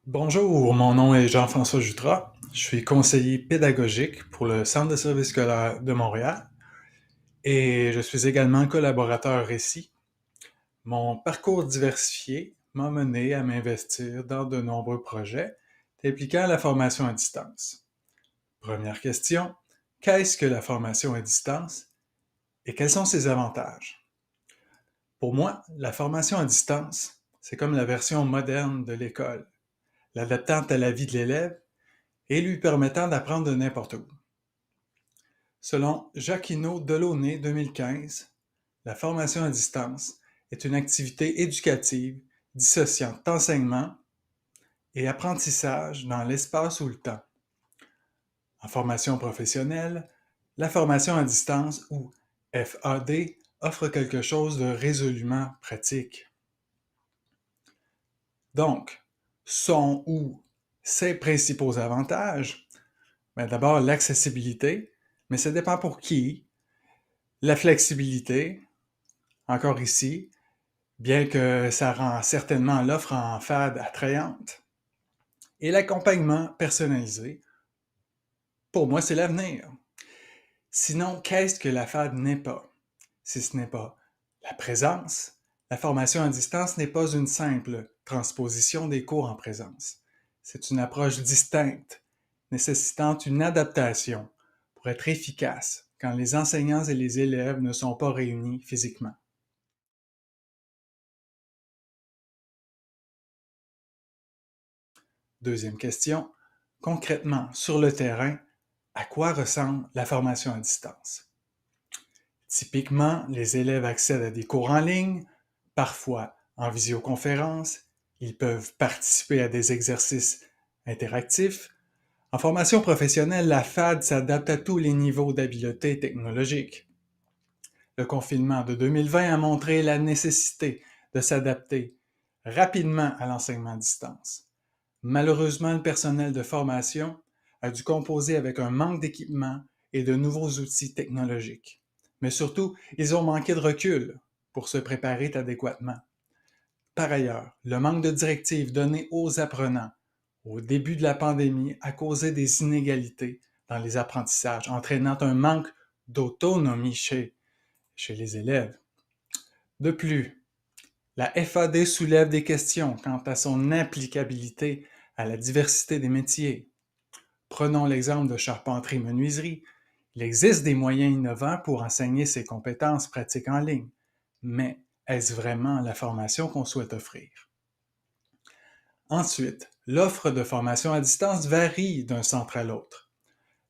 Bonjour, mon nom est Jean-François Jutras. Je suis conseiller pédagogique pour le Centre de services scolaires de Montréal et je suis également collaborateur ici. Mon parcours diversifié m'a mené à m'investir dans de nombreux projets impliquant la formation à distance. Première question, qu'est-ce que la formation à distance et quels sont ses avantages? Pour moi, la formation à distance, c'est comme la version moderne de l'école, l'adaptant à la vie de l'élève et lui permettant d'apprendre de n'importe où. Selon Jacquino Delaunay 2015, la formation à distance est une activité éducative dissociant enseignement et apprentissage dans l'espace ou le temps. En formation professionnelle, la formation à distance ou FAD offre quelque chose de résolument pratique. Donc, son ou ses principaux avantages? D'abord, l'accessibilité, mais ça dépend pour qui. La flexibilité, encore ici, bien que ça rend certainement l'offre en FAD attrayante. Et l'accompagnement personnalisé, pour moi, c'est l'avenir. Sinon, qu'est-ce que la FAD n'est pas? Si ce n'est pas la présence, la formation à distance n'est pas une simple transposition des cours en présence. C'est une approche distincte, nécessitant une adaptation pour être efficace quand les enseignants et les élèves ne sont pas réunis physiquement. Deuxième question. Concrètement, sur le terrain, à quoi ressemble la formation à distance? Typiquement, les élèves accèdent à des cours en ligne, parfois en visioconférence, ils peuvent participer à des exercices interactifs. En formation professionnelle, la FAD s'adapte à tous les niveaux d'habileté technologique. Le confinement de 2020 a montré la nécessité de s'adapter rapidement à l'enseignement à distance. Malheureusement, le personnel de formation a dû composer avec un manque d'équipement et de nouveaux outils technologiques. Mais surtout, ils ont manqué de recul pour se préparer adéquatement. Par ailleurs, le manque de directives données aux apprenants au début de la pandémie a causé des inégalités dans les apprentissages, entraînant un manque d'autonomie chez les élèves. De plus, la FAD soulève des questions quant à son applicabilité à la diversité des métiers. Prenons l'exemple de charpenterie-menuiserie. Il existe des moyens innovants pour enseigner ces compétences pratiques en ligne, mais est-ce vraiment la formation qu'on souhaite offrir? Ensuite, l'offre de formation à distance varie d'un centre à l'autre.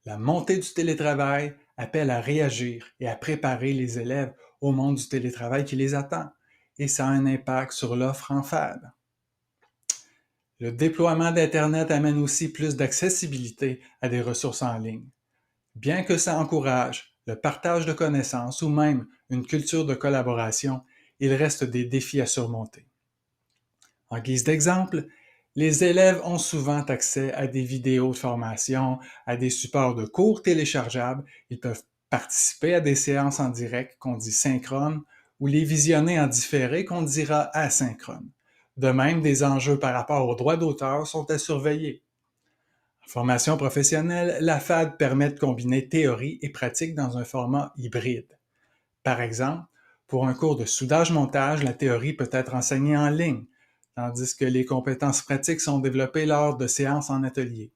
La montée du télétravail appelle à réagir et à préparer les élèves au monde du télétravail qui les attend, et ça a un impact sur l'offre en FAD. Le déploiement d'Internet amène aussi plus d'accessibilité à des ressources en ligne. Bien que ça encourage le partage de connaissances ou même une culture de collaboration, il reste des défis à surmonter. En guise d'exemple, les élèves ont souvent accès à des vidéos de formation, à des supports de cours téléchargeables, ils peuvent participer à des séances en direct qu'on dit synchrones ou les visionner en différé qu'on dira asynchrone. De même, des enjeux par rapport aux droits d'auteur sont à surveiller. En formation professionnelle, la FAD permet de combiner théorie et pratique dans un format hybride. Par exemple, pour un cours de soudage-montage, la théorie peut être enseignée en ligne, tandis que les compétences pratiques sont développées lors de séances en atelier.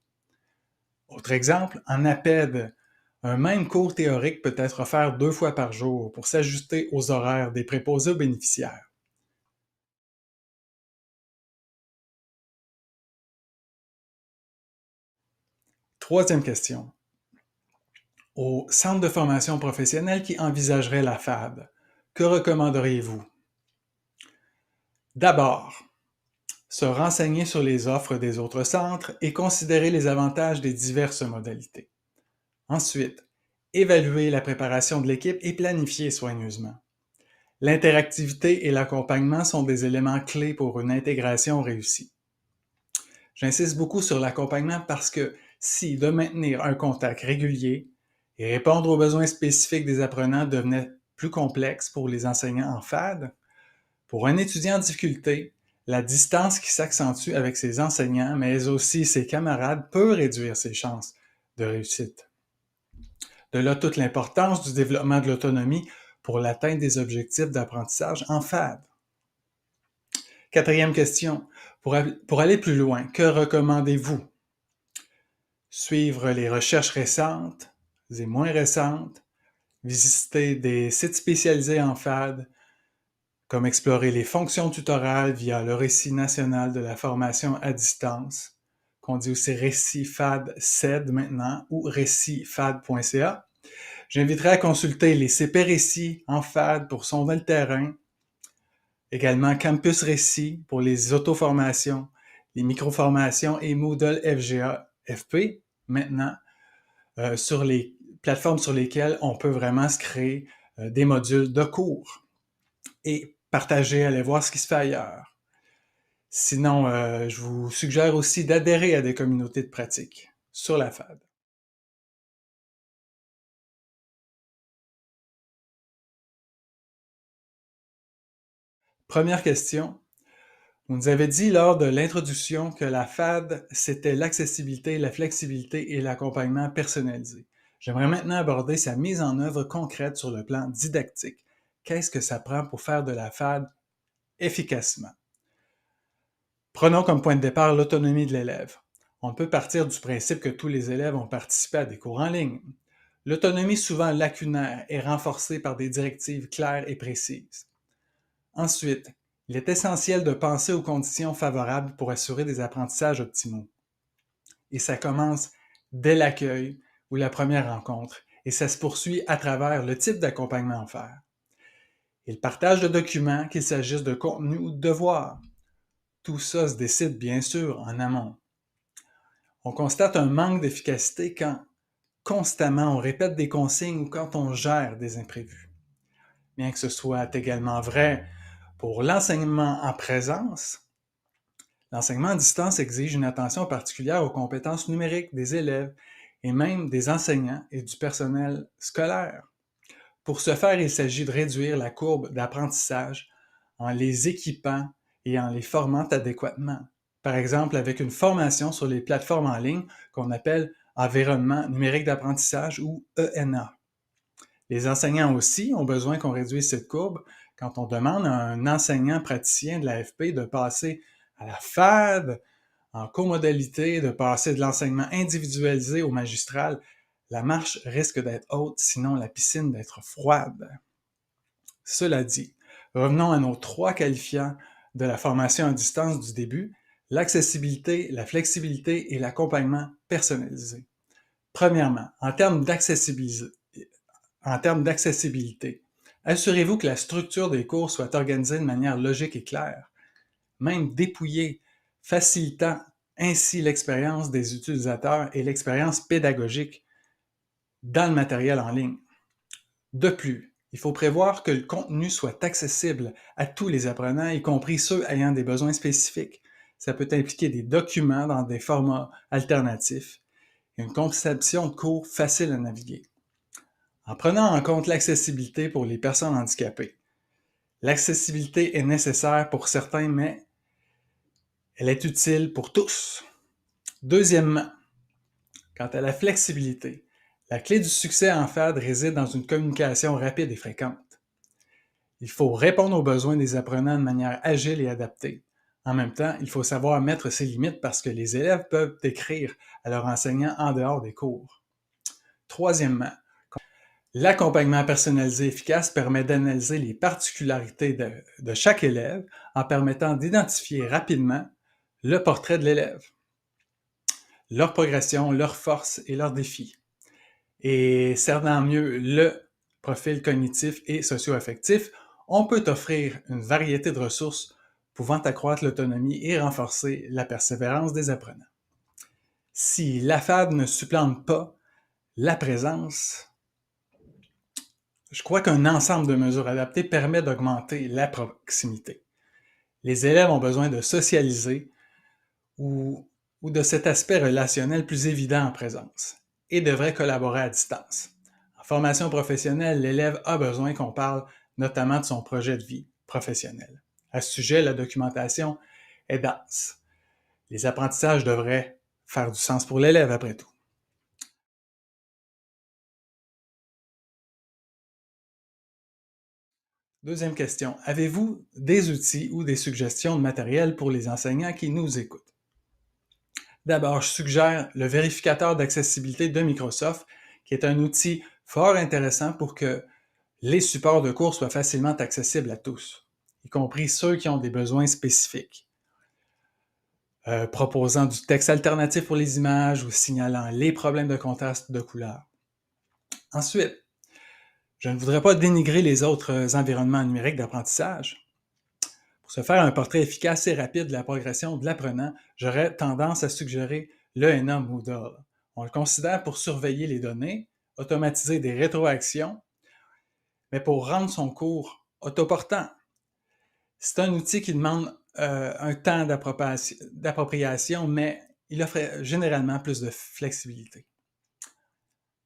Autre exemple, en APED, un même cours théorique peut être offert 2 fois par jour pour s'ajuster aux horaires des préposés aux bénéficiaires. Troisième question. Au centre de formation professionnelle qui envisagerait la FAD, que recommanderiez-vous? D'abord, se renseigner sur les offres des autres centres et considérer les avantages des diverses modalités. Ensuite, évaluer la préparation de l'équipe et planifier soigneusement. L'interactivité et l'accompagnement sont des éléments clés pour une intégration réussie. J'insiste beaucoup sur l'accompagnement parce que si de maintenir un contact régulier et répondre aux besoins spécifiques des apprenants devenait plus complexe pour les enseignants en FAD, pour un étudiant en difficulté, La distance qui s'accentue avec ses enseignants, mais aussi ses camarades, peut réduire ses chances de réussite. De là toute l'importance du développement de l'autonomie pour l'atteinte des objectifs d'apprentissage en FAD. Quatrième question. Pour aller plus loin, que recommandez-vous? Suivre les recherches récentes et moins récentes, visiter des sites spécialisés en FAD, comme explorer les fonctions tutorales via le récit national de la formation à distance, qu'on dit aussi récit FAD CED maintenant, ou récitfad.ca. J'inviterai à consulter les CP Récits en FAD pour sonder le terrain, également Campus Récit pour les auto-formations, les micro-formations et Moodle FGA FP, maintenant, sur les plateformes sur lesquelles on peut vraiment se créer des modules de cours et partager, aller voir ce qui se fait ailleurs. Sinon, je vous suggère aussi d'adhérer à des communautés de pratique sur la FAD. Première question. Vous nous avez dit lors de l'introduction que la FAD, c'était l'accessibilité, la flexibilité et l'accompagnement personnalisé. J'aimerais maintenant aborder sa mise en œuvre concrète sur le plan didactique. Qu'est-ce que ça prend pour faire de la FAD efficacement? Prenons comme point de départ l'autonomie de l'élève. On peut partir du principe que tous les élèves ont participé à des cours en ligne. L'autonomie souvent lacunaire est renforcée par des directives claires et précises. Ensuite, il est essentiel de penser aux conditions favorables pour assurer des apprentissages optimaux. Et ça commence dès l'accueil ou la première rencontre, et ça se poursuit à travers le type d'accompagnement offert. Et le partage de documents, qu'il s'agisse de contenu ou de devoirs. Tout ça se décide bien sûr en amont. On constate un manque d'efficacité quand constamment on répète des consignes ou quand on gère des imprévus. Bien que ce soit également vrai pour l'enseignement en présence, l'enseignement à distance exige une attention particulière aux compétences numériques des élèves et même des enseignants et du personnel scolaire. Pour ce faire, il s'agit de réduire la courbe d'apprentissage en les équipant et en les formant adéquatement. Par exemple, avec une formation sur les plateformes en ligne qu'on appelle Environnement numérique d'apprentissage ou ENA. Les enseignants aussi ont besoin qu'on réduise cette courbe quand on demande à un enseignant praticien de l'AFP de passer à la FAD, en comodalité, de passer de l'enseignement individualisé au magistral. La marche risque d'être haute, sinon la piscine d'être froide. Cela dit, revenons à nos 3 qualifiants de la formation à distance du début, l'accessibilité, la flexibilité et l'accompagnement personnalisé. Premièrement, en termes d'accessibilité, assurez-vous que la structure des cours soit organisée de manière logique et claire, même dépouillée, facilitant ainsi l'expérience des utilisateurs et l'expérience pédagogique dans le matériel en ligne. De plus, il faut prévoir que le contenu soit accessible à tous les apprenants, y compris ceux ayant des besoins spécifiques. Ça peut impliquer des documents dans des formats alternatifs et une conception de cours facile à naviguer. En prenant en compte l'accessibilité pour les personnes handicapées. L'accessibilité est nécessaire pour certains, mais elle est utile pour tous. Deuxièmement, quant à la flexibilité, la clé du succès en FAD réside dans une communication rapide et fréquente. Il faut répondre aux besoins des apprenants de manière agile et adaptée. En même temps, il faut savoir mettre ses limites parce que les élèves peuvent écrire à leur enseignant en dehors des cours. Troisièmement, l'accompagnement personnalisé efficace permet d'analyser les particularités de chaque élève en permettant d'identifier rapidement le portrait de l'élève, leur progression, leurs forces et leurs défis, et cernant mieux le profil cognitif et socio-affectif, on peut offrir une variété de ressources pouvant accroître l'autonomie et renforcer la persévérance des apprenants. Si la FAD ne supplante pas la présence, je crois qu'un ensemble de mesures adaptées permet d'augmenter la proximité. Les élèves ont besoin de socialiser ou de cet aspect relationnel plus évident en présence et devraient collaborer à distance. En formation professionnelle, l'élève a besoin qu'on parle notamment de son projet de vie professionnel. À ce sujet, la documentation est dense. Les apprentissages devraient faire du sens pour l'élève, après tout. Deuxième question. Avez-vous des outils ou des suggestions de matériel pour les enseignants qui nous écoutent? D'abord, je suggère le vérificateur d'accessibilité de Microsoft, qui est un outil fort intéressant pour que les supports de cours soient facilement accessibles à tous, y compris ceux qui ont des besoins spécifiques. Proposant du texte alternatif pour les images ou signalant les problèmes de contraste de couleurs. Ensuite, je ne voudrais pas dénigrer les autres environnements numériques d'apprentissage. Pour se faire un portrait efficace et rapide de la progression de l'apprenant, j'aurais tendance à suggérer l'ENA Moodle. On le considère pour surveiller les données, automatiser des rétroactions, mais pour rendre son cours autoportant. C'est un outil qui demande un temps d'appropriation, mais il offre généralement plus de flexibilité.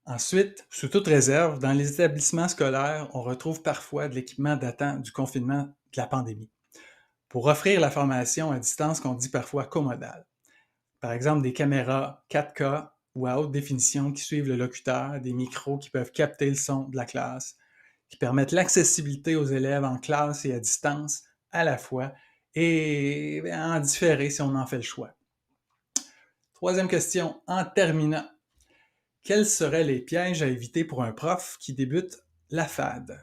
Ensuite, sous toute réserve, dans les établissements scolaires, on retrouve parfois de l'équipement datant du confinement de la pandémie pour offrir la formation à distance qu'on dit parfois comodale. Par exemple, des caméras 4K ou à haute définition qui suivent le locuteur, des micros qui peuvent capter le son de la classe, qui permettent l'accessibilité aux élèves en classe et à distance à la fois et en différé si on en fait le choix. Troisième question, en terminant, quels seraient les pièges à éviter pour un prof qui débute la FAD?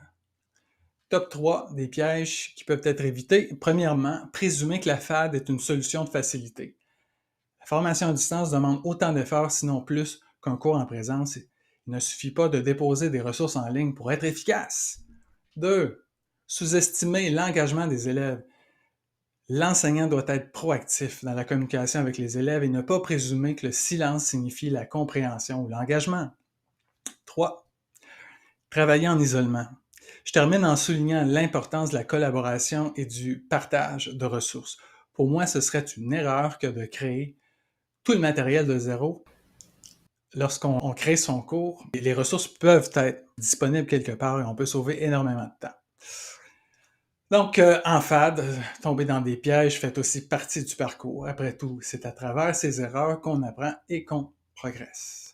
Top 3 des pièges qui peuvent être évités. Premièrement, présumer que la FAD est une solution de facilité. La formation à distance demande autant d'efforts, sinon plus, qu'un cours en présence. Il ne suffit pas de déposer des ressources en ligne pour être efficace. 2. Sous-estimer l'engagement des élèves. L'enseignant doit être proactif dans la communication avec les élèves et ne pas présumer que le silence signifie la compréhension ou l'engagement. 3. Travailler en isolement. Je termine en soulignant l'importance de la collaboration et du partage de ressources. Pour moi, ce serait une erreur que de créer tout le matériel de zéro. Lorsqu'on crée son cours, les ressources peuvent être disponibles quelque part et on peut sauver énormément de temps. Donc, en FAD, tomber dans des pièges fait aussi partie du parcours. Après tout, c'est à travers ces erreurs qu'on apprend et qu'on progresse.